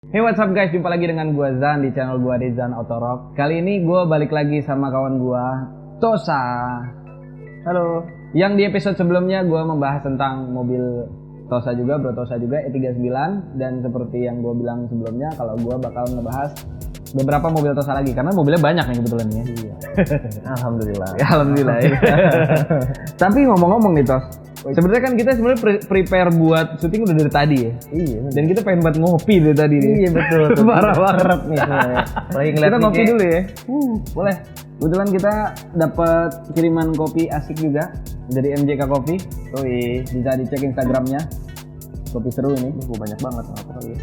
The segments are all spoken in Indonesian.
Hey what's up guys, jumpa lagi dengan gua Zan di channel gua di Zan Autorok. Kali ini gua balik lagi sama kawan gua, Tosa. Halo. Yang di episode sebelumnya gua membahas tentang mobil Tosa juga, Bro Tosa juga E39. Dan seperti yang gua bilang sebelumnya, kalau gua bakal ngebahas beberapa mobil Tosa lagi karena mobilnya banyak nih kebetulan ya. Iya. Alhamdulillah. Ya, alhamdulillah ya. Tapi ngomong-ngomong nih Tos, sebenarnya kan kita sebenarnya prepare buat syuting udah dari tadi ya. Iya. Dan kita pengen buat ngopi dari tadi nih. Iya betul. Parah banget nih. Lagi ngeliat kita ngopi dulu ya. Boleh. Kebetulan kita dapat kiriman kopi asik juga dari MJK Coffee. Oh iya. Bisa dicek Instagramnya. Kopi seru ini. Banyak banget apa kali.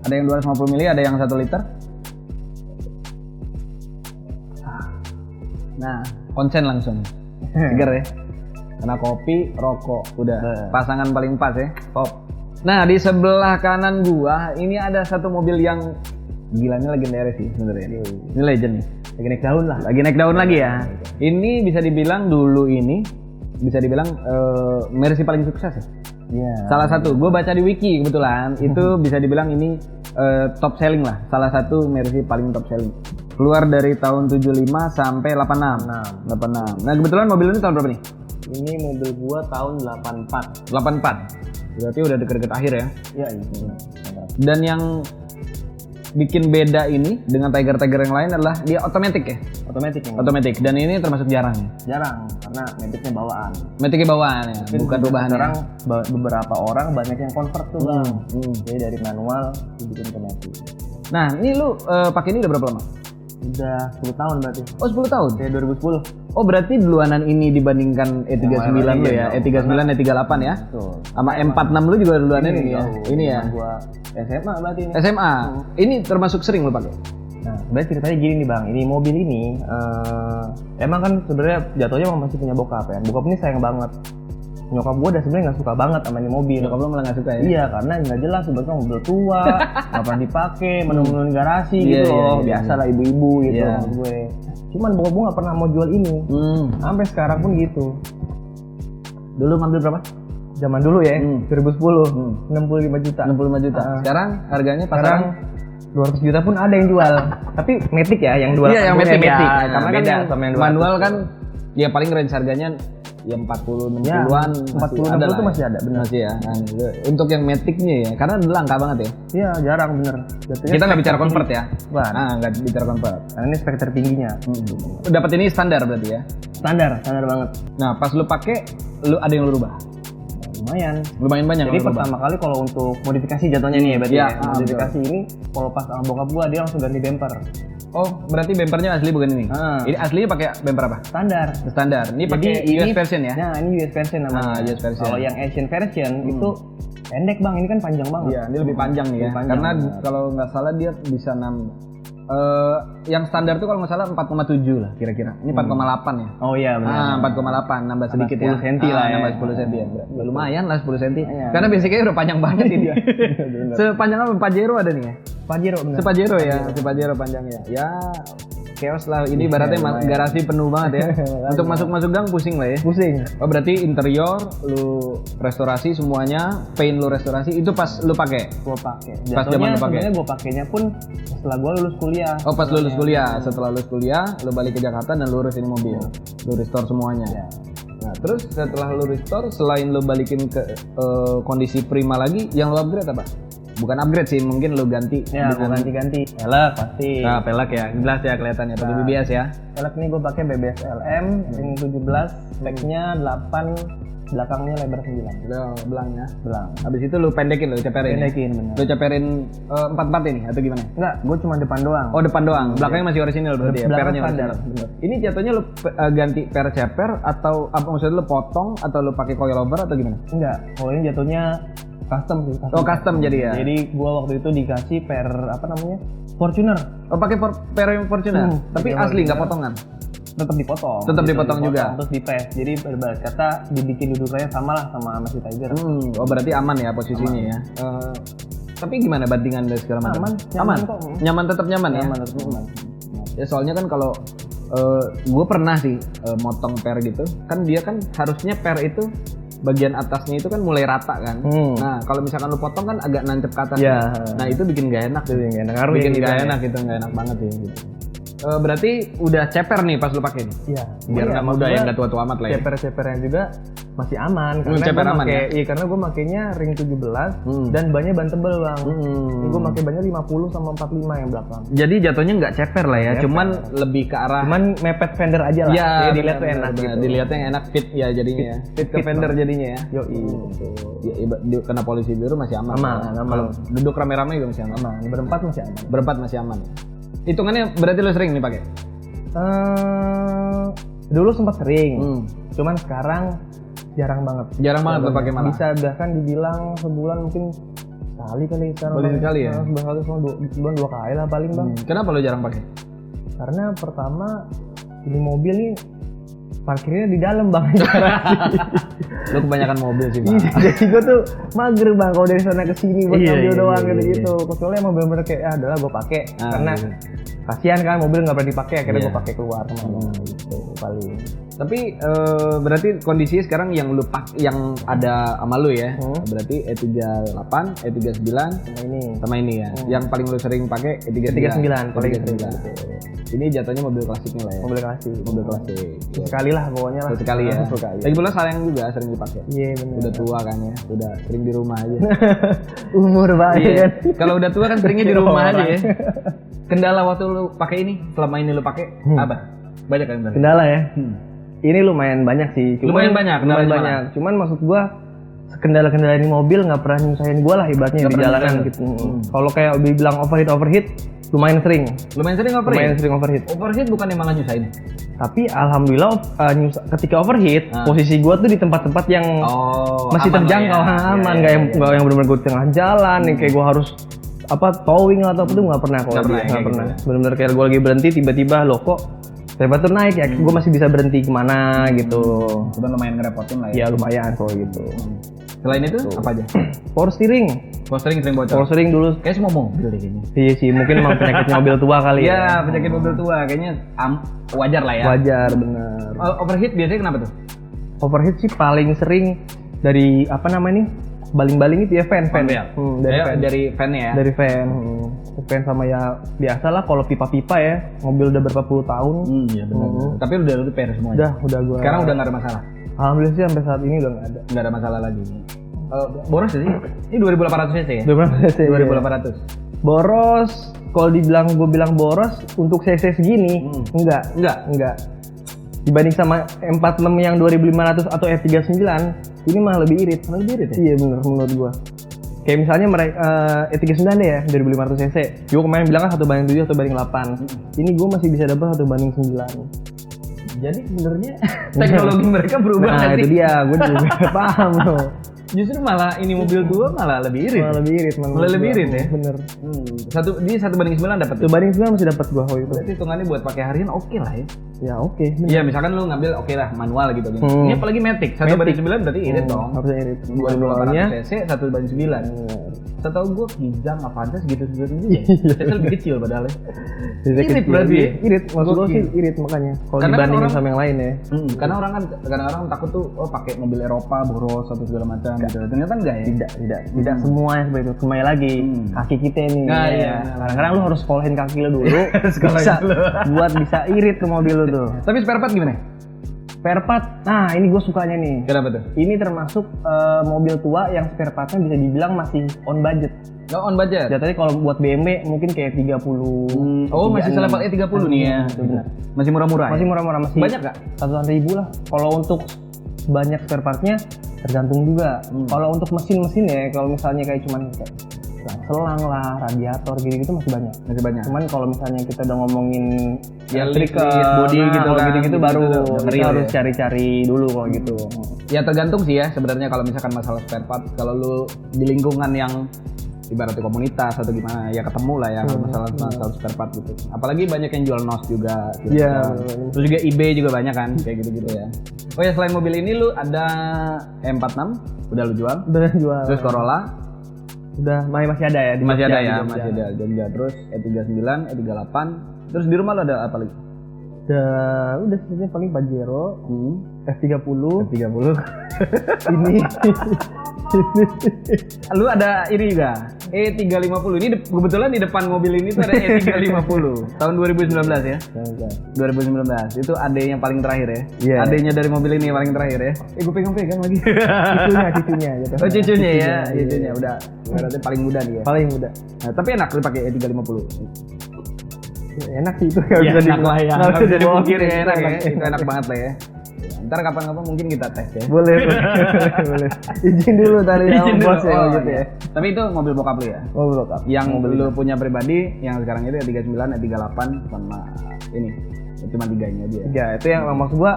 Ada yang 250 ml, ada yang 1 liter. Nah, konsen langsung. Seger ya. Karena kopi, rokok, udah pasangan paling pas ya. Top. Nah, di sebelah kanan gua ini ada satu mobil yang gilanya legendaris sih sebenarnya. Ini legend nih. Lagi naik daun lah. Lagi naik daun lagi ya. Ini bisa dibilang dulu ini bisa dibilang Mercy paling sukses ya. Iya. Salah satu, gue baca di wiki kebetulan itu bisa dibilang ini top selling lah. Salah satu Mercy paling top selling. Keluar dari tahun 75 sampai 86. 86. Nah kebetulan mobil ini tahun berapa nih? Ini mobil gua tahun 84. 84. Berarti udah deket-deket akhir ya. Iya, iya. Dan yang bikin beda ini dengan Tiger-Tiger yang lain adalah dia otomatis ya. Otomatis. Dan ini termasuk jarang ya. Jarang karena maticnya bawaan. Maticnya bawaan ya, bukan perubahan. Sekarang beberapa orang banyak yang convert tuh bang. Jadi dari manual dibikin otomatis. Nah ini lu pakai ini udah berapa lama? Udah 10 tahun berarti. Oh 10 tahun? Dari 2010. Oh berarti duluanan ini dibandingkan E39 lu ya, E39, E38 ya? Betul. Sama M46 lu juga duluanan ini ya? Ini ya? Gua SMA berarti ini. SMA? Ini termasuk sering lu pakai? Nah sebenarnya ceritanya gini nih bang, ini mobil ini emang kan sebenarnya jatuhnya emang masih punya bokap ya. Bokap ini sayang banget. Nyokap gue udah sebenarnya nggak suka banget sama ini mobil. Nyokap lu malah nggak suka ya? Iya karena nggak jelas sebenarnya mobil tua, nggak pernah dipakai, menu-menu garasi gitu loh. Biasa lah ibu-ibu gitu gue. Cuman bokap gue nggak pernah mau jual ini. Sampai sekarang pun gitu. Dulu ngambil berapa? Zaman dulu ya, 2010, 65 juta. 65 juta. Sekarang harganya pasaran 200 juta pun ada yang jual. Tapi Matic ya yang 200. Iya yang Matic ya. Karena beda kan sama yang 200. manual kan ya paling range harganya ya 40 60-an, 40 60 itu masih ada, benar. Masih ya. Nah, untuk yang Matic-nya ya, karena langka banget ya. Iya, jarang bener. Jatuhnya kita nggak bicara convert ya. Nggak bicara convert. Karena ini spek tertingginya. Dapat ini standar berarti ya. Standar banget. Nah, pas lu pakai, lu ada yang lu rubah? Lumayan banyak. Jadi pertama kali kalau untuk modifikasi jatuhnya nih ya berarti ya. Modifikasi ini kalau pas sama bokap gua dia langsung ganti bumper. Oh, berarti bumpernya asli bukan ini? Ini aslinya pakai bumper apa? Standar. Ini pakai US version ya? Nah, ini US version namanya. US version. Kalau yang Asian version itu pendek bang, ini kan panjang banget. Iya, ini lebih panjang nih ya. Karena kalau nggak salah dia bisa yang standar tuh kalau nggak salah 4,7 lah kira-kira. Ini 4,8 ya. Oh iya benar. 4,8 nambah sedikit ya. 10 cm lah ya. Nambah 10 cm ya. Lumayan lah 10 cm. Karena basicnya udah panjang banget ini. Sepanjang apa? Pajero ada nih ya. Pajero benar. Sepajero ya. Sepajero panjangnya. Ya chaos lah. Ini ibaratnya garasi penuh banget ya. Untuk masuk gang pusing lah ya. Pusing. Oh berarti interior lu restorasi semuanya, paint lu restorasi itu pas lu pakai. Gua pakai. Pas zaman lu pakai. Sebenarnya gua pakainya pun setelah gua lulus kuliah. Oh pas lulus kuliah. Setelah lulus kuliah, lu balik ke Jakarta dan lu urus ini mobil. Lu restore semuanya. Nah terus setelah lu restore, selain lu balikin ke kondisi prima lagi, yang lu upgrade apa? Bukan upgrade sih, mungkin lu ganti. Ya, ganti pelek pasti. Nah, pelek ya, jelas ya kelihatannya. Pakai BBS ya. Pelek ini gue pakai BBS LM ring 17, speknya 8, belakangnya lebar 9. Belangnya. Belang. Habis itu lu pendekin, lu ceperin. Bener. Lu ceperin 44 ini atau gimana? Enggak, gue cuma depan doang. Oh, depan doang. Belakangnya masih orisinil berarti ya. Pernya standar. Ini jatuhnya lu ganti per ceper atau apa maksudnya lu potong atau lu pakai coilover atau gimana? Enggak. Kalau ini jatuhnya custom sih. Custom jadi ya. Jadi gua waktu itu dikasih per apa namanya? Fortuner. Oh, pakai per yang Fortuner. Tapi asli nggak potongan. Tetap dipotong. Tetap dipotong juga. Terus dipres. Jadi berbagai kata dibikin dudukannya sama lah sama si Tiger. Oh, berarti aman ya posisinya ya. Tapi gimana bandingan dan segala macam? Aman kok. Nyaman tetap nyaman ya. Ya soalnya kan kalau gue pernah sih motong per gitu, kan dia kan harusnya per itu bagian atasnya itu kan mulai rata kan. Nah, kalau misalkan lu potong kan agak nancep ke atas. Ya. Nah, itu bikin gak enak. Bikin gak enak itu, gak enak banget ya gitu. Berarti udah ceper nih pas lu pakai nih. Iya. Biar nggak mudah ya, nggak tua-tua amat lah ya. Ceper-cepernya juga masih aman karena ceper aman ya. Iya, karena gue makainya ring 17 dan bannya ban tebel, Bang. Gue pakai bannya 50 sama 45 yang belakang. Jadi jatuhnya nggak ceper lah ya, cuman lebih ke arah mepet fender aja lah. Ya, jadi dilihat tuh enak gitu. Dilihatnya enak fit ya jadinya ya. Fit ke fender jadinya ya. Yoi. Ya, kena polisi biru masih aman. Aman. Kalau duduk rame-rame juga masih aman. Berempat masih aman. Berempat masih aman. Hitungannya berarti lo sering nih pakai? Dulu sempat sering, cuman sekarang jarang banget. Jarang banget lo pakai malah. Bisa bahkan dibilang sebulan mungkin sekali sekarang. Sekali ya? Sebulan sebulan 2 kali lah paling, Bang. Kenapa lo jarang pakai? Karena pertama ini mobil nih parkirnya di dalam, Bang. Lo kebanyakan mobil sih, Bang. Jadi gue tuh mager, Bang, kalau dari sana ke sini buat mobil doang gitu. Kecuali emang bener-bener kayak adalah gue pakai karena kasihan kan mobil nggak pernah dipakai, akhirnya gue pakai keluar kemana gitu paling. Tapi berarti kondisinya sekarang yang lu yang ada sama lu ya, berarti E38, E39 sama ini ya. Yang paling lu sering pakai E39 paling sering. Ini jatuhnya mobil klasiknya lah ya. Mobil klasik. Sekali lah pokoknya lah. Sekali ya. Lagi pula sayang juga sering dipakai. Iya benar. Udah tua kan ya, udah sering di rumah aja. Umur banget kan. Kalau udah tua kan seringnya di rumah aja ya. Kendala waktu lu pakai ini, selama ini lu pakai apa? Banyak kan kendala ya? Ini lumayan banyak sih. Lumayan banyak. Cuman maksud gua kendala-kendala ini mobil nggak pernah nyusahin gua lah ibaratnya di jalanan gitu. Kalau kayak dibilang overheat, lumayan sering. Lumayan sering overheat. Overheat bukan yang malah nyusahin. Tapi alhamdulillah ketika overheat, posisi gua tuh di tempat-tempat yang masih terjangkau, aman, nggak yang benar-benar gua di tengah jalan, yang kayak gua harus towing atau apa tuh nggak pernah. Benar-benar kayak gua lagi berhenti tiba-tiba loh kok temperatur naik ya, gue masih bisa berhenti kemana gitu. Cuman lumayan ngerepotin lah ya. Ya lumayan kok gitu. Selain itu apa aja? Power steering sering bocor. Power steering dulu. Kayak semua mobil deh gini. Iya sih, mungkin emang penyakit mobil tua kali ya. Iya, penyakit mobil tua kayaknya wajar lah ya. Wajar bener. Overheat biasanya kenapa tuh? Overheat sih paling sering dari baling-baling itu ya fan. Dari fan ya. Dari fan. Fan sama ya biasalah kalau pipa-pipa ya, mobil udah berapa puluh tahun. Iya benar. Tapi udah repair semuanya. Udah gua. Sekarang udah nggak ada masalah. Alhamdulillah sih sampai saat ini udah nggak ada masalah lagi. Boros sih? Ini 2800 cc ya? 2800. Boros, kalau gue bilang boros untuk cc segini, enggak. Dibanding sama M46 yang 2500 atau F39, ini malah lebih irit. Ya? Iya bener menurut gua. Kayak misalnya E39 deh ya, 2500 cc. Gue kemarin bilang kan 1/7 atau 1/8. Ini gue masih bisa dapat 1/9. Jadi sebenarnya teknologi mereka berubah. Nah itu dia, gue juga paham loh. Justru malah ini mobil tua malah lebih irit. Malah lebih irit ya. Bener. 1/9 dapat. 1/9 masih dapat gua waktu itu. Berarti hitungannya buat pakai harian oke lah ya. Ya oke. Iya misalkan lu ngambil lah manual gitu. Ini apalagi Matic 1/9 berarti irit dong. Harusnya irit. 2800 cc 1/9. Setahu gua Kijang Avanza segitu juga. Tesla lebih kecil padahal ya. Irit berarti ya? Irit, maksud gua sih irit makanya. Kalau dibandingin sama yang lain ya. Karena orang kan kadang-kadang takut tuh pakai mobil Eropa boros atau segala macam gitu. Ternyata enggak ya? Tidak semua yang seperti itu. Kembali lagi kaki kita nih. Nah, iya. Kadang-kadang lu harus sekolahin kaki lu dulu. buat bisa irit ke mobil lu tuh. Tapi spare part gimana? Spare part, nah ini gue sukanya nih. Kenapa tuh? Ini termasuk mobil tua yang spare partnya bisa dibilang masih on budget. On budget? Jadi kalau buat BMW mungkin kayak 30. Masih selevel E30 nih ya? Benar. Masih murah-murah? Masih murah-murah. Masih banyak gak? 100.000 lah. Kalau untuk banyak spare partnya tergantung juga. Kalau untuk mesin-mesin ya, kalau misalnya kayak cuman selang lah, radiator gitu masih banyak. Cuman kalau misalnya kita udah ngomongin listrik, body gitu baru kita harus cari-cari dulu kalau gitu. Ya tergantung sih ya sebenarnya kalau misalkan masalah spare part. Kalau lu di lingkungan yang ibaratnya komunitas atau gimana ya ketemu lah ya masalah spare part gitu. Apalagi banyak yang jual NOS juga. Iya. Terus juga eBay juga banyak kan kayak gitu-gitu ya. Oh ya selain mobil ini lu ada M46 udah lu jual? Udah jual. Terus Corolla? Udah masih ada ya? Masih ada Jogja. Terus E39, E38. Terus di rumah lu ada apa lagi? Udah sisanya paling Pajero, F30. F30. Ini Lu ada ini juga, E350. Ini kebetulan di depan mobil ini tuh ada E350 tahun 2019 ya. 2019. Itu AD yang paling terakhir ya. Iya. AD-nya dari mobil ini yang paling terakhir ya. Gue pegang-pegang lagi. cucunya gitu. Oh, cucunya ya. Iya. Cucunya udah berarti paling muda dia. Paling muda. Nah, tapi enak lu pakai E350. Enak sih itu kalau bisa enak lah ya. nggak bisa dipungkiri dibohongin. ya, enak ya. Itu enak banget lah ya. Ntar kapan-kapan mungkin kita tes ya. Boleh. Izin dulu tadi Izin sama dulu. bos ya gitu iya. ya. Tapi itu mobil bokap lu ya? Oh, bokap. Yang Mobil lu punya pribadi yang sekarang itu ya 39, 38 sama ini. Cuma 3 ini aja ya. Ya, itu yang maksud gua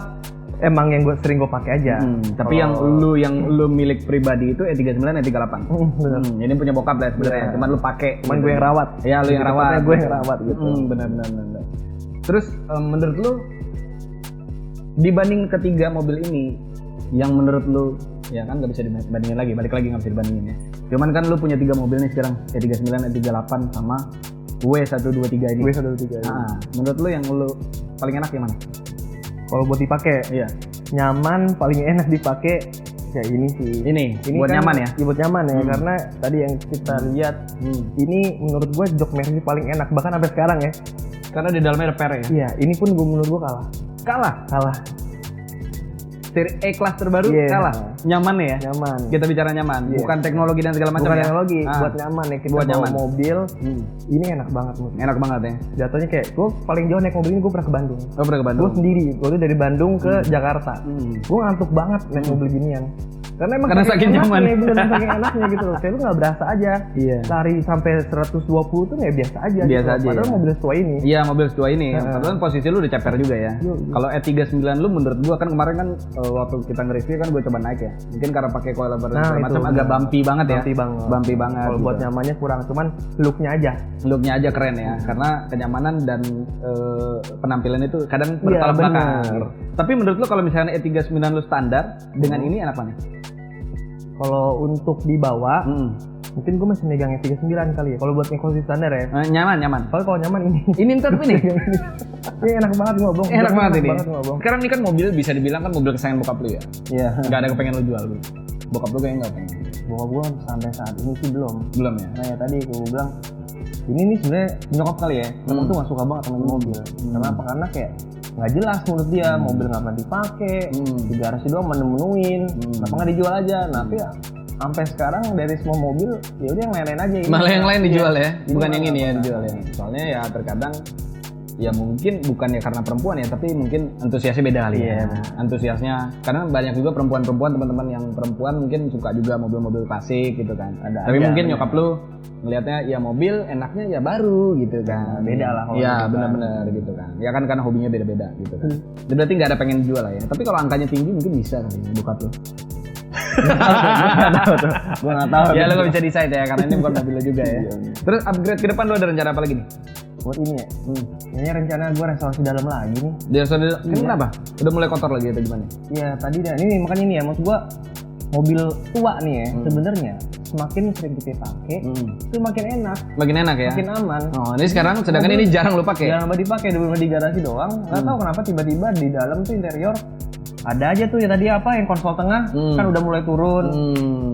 emang yang sering gua pakai aja. Tapi yang lu milik pribadi itu E39, E38. Benar. Ini punya bokap lah sebenarnya. Iya. Cuman lu pakai. Cuman gue yang rawat. Ya, lu yang rawat. Gue yang rawat gitu. Benar. Terus menurut lu dibanding ketiga mobil ini yang menurut lu ya kan nggak bisa dibandingin lagi, balik lagi nggak bisa dibandingin ya. Cuman kan lu punya 3 mobil nih sekarang, E39, E38 sama W123 ini. W123. Nah, menurut lu yang lu paling enak yang mana? Kalau buat dipakai, Iya. nyaman, paling enak dipakai ya ini sih. Ini buat kan, nyaman ya? Buat nyaman ya, karena tadi yang kita lihat ini menurut gua jok Mercy paling enak bahkan sampai sekarang ya. Karena di dalamnya ada per ya. Iya, ini pun menurut gua kalah. Seri E-Class terbaru Iya. kalah. Nyaman ya? Nyaman. Kita bicara nyaman, Iya. bukan teknologi dan segala macam Bukan ya. teknologi, Ah. buat nyaman ya. Kita Buat bawa nyaman. mobil, ini enak banget menurut gua. Enak banget ya. Jatuhnya kayak gua paling jauh naik mobil ini gua pernah ke Bandung. Oh, pernah ke Bandung. Gue sendiri, gue dari Bandung ke Jakarta. Gue ngantuk banget naik mobil ginian. Karena emang Saking nyaman. Bener saking enaknya gitu loh. Kayak lu nggak berasa aja. Iya. Lari sampai 120 tuh kayak biasa aja. Biasa gitu. aja, Padahal ya. mobil setua ini. Iya, mobil setua ini. Padahal posisi lu udah ceper juga ya. Iya. Kalau E39 lu menurut gua kan kemarin kan waktu kita nge-review kan gua coba naik ya. Mungkin karena pakai coilover dan segala itu macam agak bumpy banget ya. Bumpy banget. Kalau gitu. buat nyamannya kurang, cuman looknya aja. Looknya aja keren ya, karena kenyamanan dan penampilan itu kadang Iya, bertolak belakang. bener. Tapi menurut lu kalau misalnya E39 lu standar dengan ini enak mana? Kalau untuk dibawa, mungkin gue masih megang E39 kali ya. Kalau buat yang konsisten standar ya. Nyaman. Kalau nyaman ini. Ini ntar ini. Ini enak banget ngobong. Enak banget ini. Ngobong. Sekarang ini kan mobil bisa dibilang kan mobil kesayangan bokap lu ya. Iya. Gak ada kepengen lu jual lu. Bokap lu kayaknya gak pengen. Bokap gue sampai saat ini sih belum. Belum ya? Nah ya tadi gue bilang ini nih sebenarnya nyokap kali ya. Nyokap tuh gak suka banget sama mobil. Kenapa? Karena kayak nggak jelas menurut dia mobil nggak pernah dipakai, di garasi doang menemuin, kenapa nggak dijual aja? Nah tapi ya sampai sekarang dari semua mobil ya udah yang lain-lain aja. Malah yang lain dijual ya, Dijual bukan yang ini ya apa? dijual ya. Soalnya ya terkadang ya mungkin bukannya karena perempuan ya, tapi mungkin antusiasnya beda kali ya. Antusiasnya karena banyak juga perempuan-perempuan teman-teman yang perempuan mungkin suka juga mobil-mobil klasik gitu kan. Tapi aja, mungkin bener. nyokap lu ngelihatnya ya mobil enaknya ya baru gitu kan. Beda lah kalau Iya gitu kan. benar-benar gitu kan. Ya kan karena hobinya beda-beda gitu kan. Dan berarti nggak ada pengen jual lah ya. Tapi kalau angkanya tinggi mungkin bisa kali ya bokap lu. Gue nggak tahu. Ya lu nggak bisa decide ya karena ini bukan mobil lu juga ya. Terus upgrade ke depan lu ada rencana apa lagi nih? Buat ini ya. Kayaknya rencana gue restorasi dalam lagi nih. Dia sudah kenapa? Udah mulai kotor lagi atau gimana? Iya tadi dah. Ini makanya ini ya maksud gue mobil tua nih ya. Sebenarnya semakin sering kita pakai itu makin enak, Makin enak ya? makin aman. Oh, ini sekarang sedangkan ini jarang lu pakai. Jarang banget dipakai, cuma di garasi doang. Nggak tahu kenapa tiba-tiba di dalam tuh interior ada aja tuh ya tadi apa yang konsol tengah kan udah mulai turun.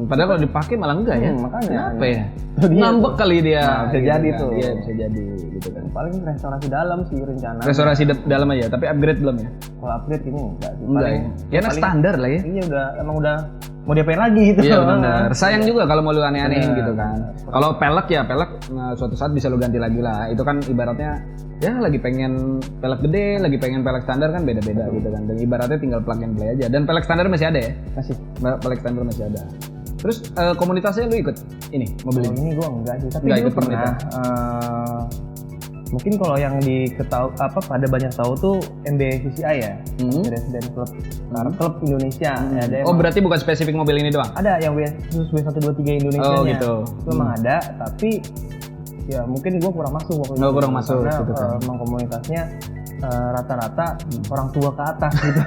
Padahal kalau dipakai malah enggak ya? Makanya. Kenapa ya? Tuh dia Ngambek kali dia. Nah, bisa gitu jadi kan. tuh. Iya bisa jadi gitu kan. Paling restorasi dalam sih rencana. Restorasi dalam aja, tapi upgrade belum ya? Kalau upgrade ini enggak sih. Enggak ya? Ya enak standar lah ya. Ini emang udah mau diapain lagi gitu. Iya benar. Sayang juga kalau mau lu aneh-anehin Bener. gitu kan. Kalau pelek ya pelek suatu saat bisa lu ganti lagi lah. Itu kan ibaratnya ya lagi pengen pelek gede, lagi pengen pelek standar kan beda-beda gitu kan. Dan ibaratnya tinggal plug and play aja. Dan pelek standar masih ada ya? Masih. Pelek standar masih ada. Terus komunitasnya lu ikut ini mobil Kalau ini? ini gua enggak sih, tapi Enggak dulu ikut pernah. Mungkin kalau yang diketahui apa pada banyak tahu tuh MBCCI ya, Resident Club Club Indonesia. Ya, ada Oh berarti bukan spesifik mobil ini doang? ada yang khusus W123 Indonesia. Oh gitu. Itu memang ada, tapi ya mungkin gua kurang masuk waktu Oh, kurang masuk, karena gitu kan. memang komunitasnya rata-rata orang tua ke atas gitu.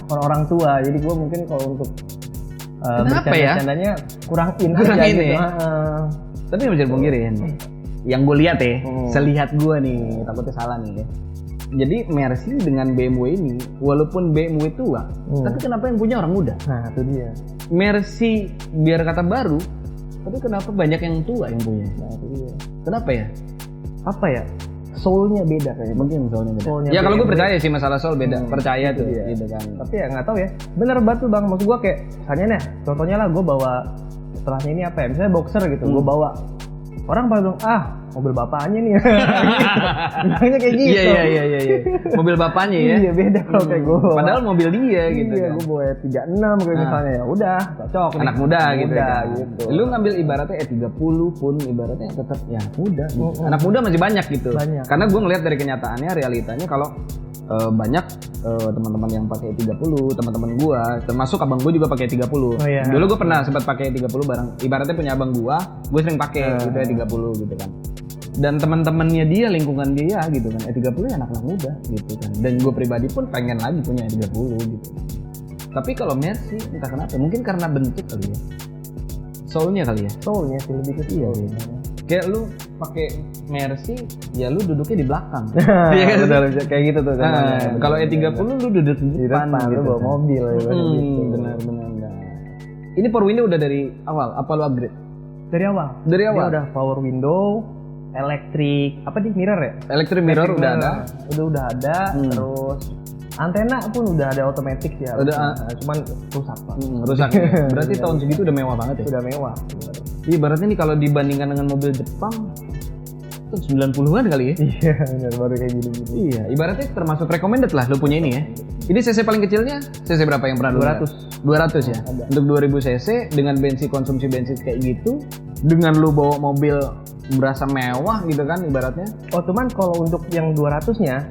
Orang-orang tua. Jadi gua mungkin kalau untuk Kenapa ya? bercanda-candanya kurang in Kurang aja in gitu. ya? Tapi nggak bisa dipungkirin. Yang gue lihat ya, selihat gue nih, takutnya salah nih ya. Jadi Mercy dengan BMW ini, walaupun BMW tua, tapi kenapa yang punya orang muda? Nah, itu dia. Mercy biar kata baru, tapi kenapa banyak yang tua yang punya? Nah, itu dia. Kenapa ya? Apa ya? Soulnya beda kayaknya. Mungkin soalnya beda. Soulnya Ya kalau gue BMW. percaya sih masalah soul beda, percaya itu tuh, dia. gitu kan. Tapi ya nggak tahu ya. Bener banget tuh bang. Maksud gue kayak, misalnya nih, contohnya lah gue bawa setelahnya ini apa ya? Misalnya boxer gitu, gue bawa. Orang pada bilang, mobil bapaknya nih. Bilangnya kayak gitu. Iya. Mobil bapaknya ya. Iya beda kalau kayak gue. Padahal mobil dia gitu Iya, kan. gue bawa 36 kayak misalnya ya udah cocok. Anak muda gitu muda, kan. gitu. Lu ngambil ibaratnya E30 pun ibaratnya tetap ya muda gitu. Anak muda masih banyak gitu. Banyak. Karena gue ngeliat dari kenyataannya, realitanya kalau banyak teman-teman yang pakai E30, teman-teman gue, termasuk abang gue juga pakai E30. Oh, iya. Dulu gue pernah sempat pakai E30 bareng. Ibaratnya punya abang gue sering pakai gitu E30 gitu kan. Dan teman-temannya dia, lingkungan dia gitu kan, E30 ya anak-anak muda gitu kan. Dan gue pribadi pun pengen lagi punya E30 gitu. Tapi kalau Mercy entah kenapa, mungkin karena bentuk kali ya, soulnya kali ya. Soulnya sih lebih ke soul. Kayak lu pakai Mercy, ya lu duduknya di belakang. Iya kan? Benar, kayak gitu tuh. Kalau E30 lu duduk di depan, lu bawa mobil ya, gitu. Benar. Ini power window udah dari awal, apa lu upgrade? Dari awal. Dari awal? Dia udah power window, elektrik, apa nih, mirror ya? Electric mirror udah ada. Udah ada, terus antena pun udah ada otomatis ya. Udah, cuman rusak Pak. Rusak. Berarti tahun segitu udah mewah banget ya? Udah mewah. Ibaratnya nih kalau dibandingkan dengan mobil Jepang, itu 90-an kali ya? Iya, benar, baru kayak gini. Iya, ibaratnya termasuk recommended lah lu punya ini ya. Ini CC paling kecilnya, CC berapa yang pernah lu lihat? 200 ya? Ada. Untuk 2000 cc dengan konsumsi bensin kayak gitu, dengan lu bawa mobil berasa mewah gitu kan ibaratnya. Oh, cuman kalau untuk yang 200-nya,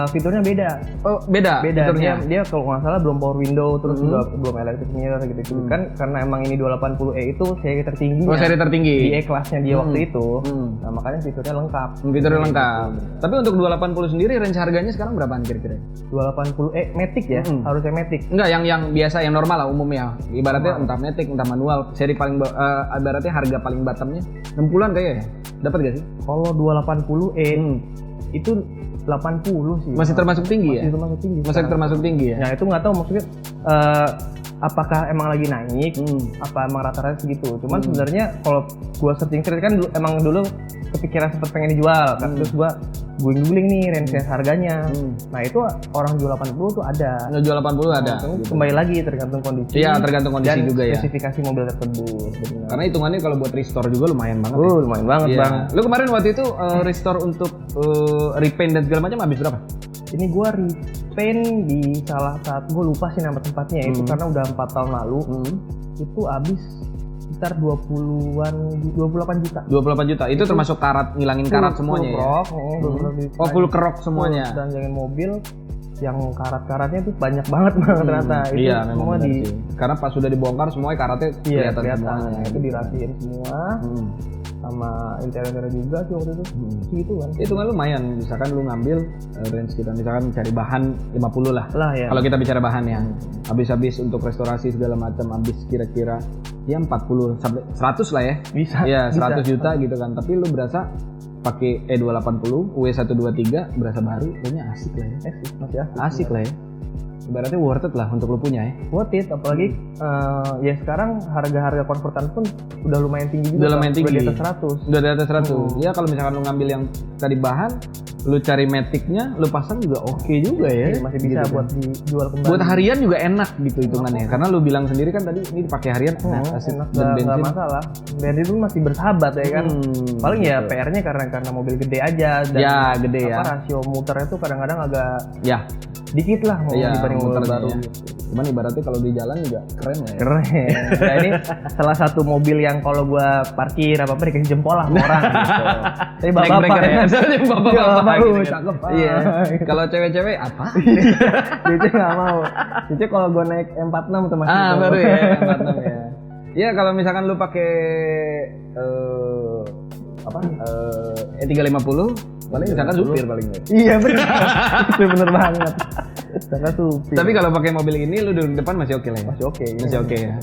fiturnya beda. Oh, beda fiturnya. Dia kalau nggak salah belum power window, terus belum electric mirror gitu. Kan karena emang ini 280e itu seri tertinggi. Oh, seri tertinggi. Di E-kelasnya dia waktu itu. Nah, makanya fiturnya lengkap. Fiturnya lengkap. Tapi untuk 280 sendiri range harganya sekarang berapaan kira-kira? 280e Matic ya, harusnya Matic. Enggak, yang biasa, yang normal lah umumnya. Ibaratnya entah Matic, entah manual. Seri paling ibaratnya harga paling bottomnya 60-an kayaknya ya? Dapat gak sih? Kalau 280e itu 80 sih. Masih termasuk tinggi ya? Masih termasuk tinggi. Masih termasuk tinggi ya? Nah, itu nggak tahu maksudnya apakah emang lagi naik, apa emang rata-rata segitu. Cuman sebenarnya kalau gua searching kan emang dulu kepikiran sempat pengen dijual kan. Terus gua guling-guling nih range harganya. Nah, itu orang jual 80 tuh ada. Jual 80 ada. Gitu. Kembali lagi tergantung kondisi. Iya, tergantung kondisi dan juga ya. spesifikasi mobil tersebut. Benar. Karena hitungannya kalau buat restore juga lumayan banget. Lumayan banget, ya. Bang. Lu kemarin waktu itu restore untuk repaint dan segala macam habis berapa? Ini gua repaint di salah satu, gua lupa sih nama tempatnya itu karena udah 4 tahun lalu. Itu habis sekitar 28 juta. 28 juta. Itu termasuk karat, ngilangin karat semuanya ya. Full kerok semuanya. Dan jangan mobil yang karat-karatnya tuh banyak banget ternyata. Itu iya, semua di karena pas sudah dibongkar semuanya karatnya kelihatan semuanya. Itu dirapiin semua. Sama interior juga sih waktu itu. Gitu kan. Itu kan lumayan. Misalkan lu ngambil range kita misalkan cari bahan 50 lah. Ya. Kalau kita bicara bahan ya. Habis-habis untuk restorasi segala macam habis kira-kira ya 40 sampai 100 lah ya. Bisa. Ya, 100 juta gitu kan. Tapi lu berasa pakai E280, W123 berasa baru, kayaknya asik lah ya. Masih asik lah ya. Ibaratnya worth it lah untuk lu punya ya. Worth it, apalagi ya sekarang harga-harga konvertan pun udah lumayan tinggi juga. Udah lumayan tinggi. Udah di atas 100. Udah di atas 100. Ya kalau misalkan lu ngambil yang tadi bahan, lu cari Matic-nya, lu pasang juga oke juga ya. Masih bisa gitu buat dijual kembali. Buat harian juga enak gitu hitungannya. Karena lu bilang sendiri kan tadi ini dipakai harian asik dan bensin. Nggak masalah. Bensin pun masih bersahabat ya kan. Paling ya PR-nya karena mobil gede aja dan ya, gede ya. Rasio muternya tuh kadang-kadang agak dikit lah dibanding mobil baru ya. Cuman ibaratnya kalau di jalan juga keren lah ya. Keren. Nah, ini salah satu mobil yang kalau gua parkir apa dikasih jempol lah sama orang gitu. Tapi bapak ya. Bapak gitu. Cakep. Iya. Kalau cewek-cewek apa? Cici nggak mau. Cici kalau gua naik M46 tuh masih. Baru ya M46 ya. Iya, kalau misalkan lu pakai E350 paling misalkan supir paling. Iya benar. Itu benar banget. Saka supir. Tapi kalau pakai mobil ini lu duduk depan masih oke lah ya? masih oke. Masih oke ya.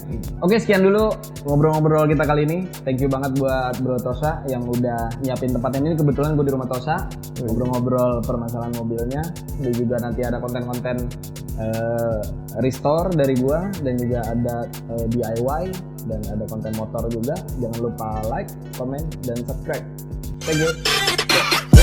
Oke, sekian dulu ngobrol-ngobrol kita kali ini. Thank you banget buat Bro Tosa yang udah nyiapin tempatnya ini. Kebetulan gue di rumah Tosa, ngobrol-ngobrol permasalahan mobilnya. Dan juga nanti ada konten-konten restore dari gua dan juga ada DIY dan ada konten motor juga. Jangan lupa like, comment, dan subscribe. Thank you.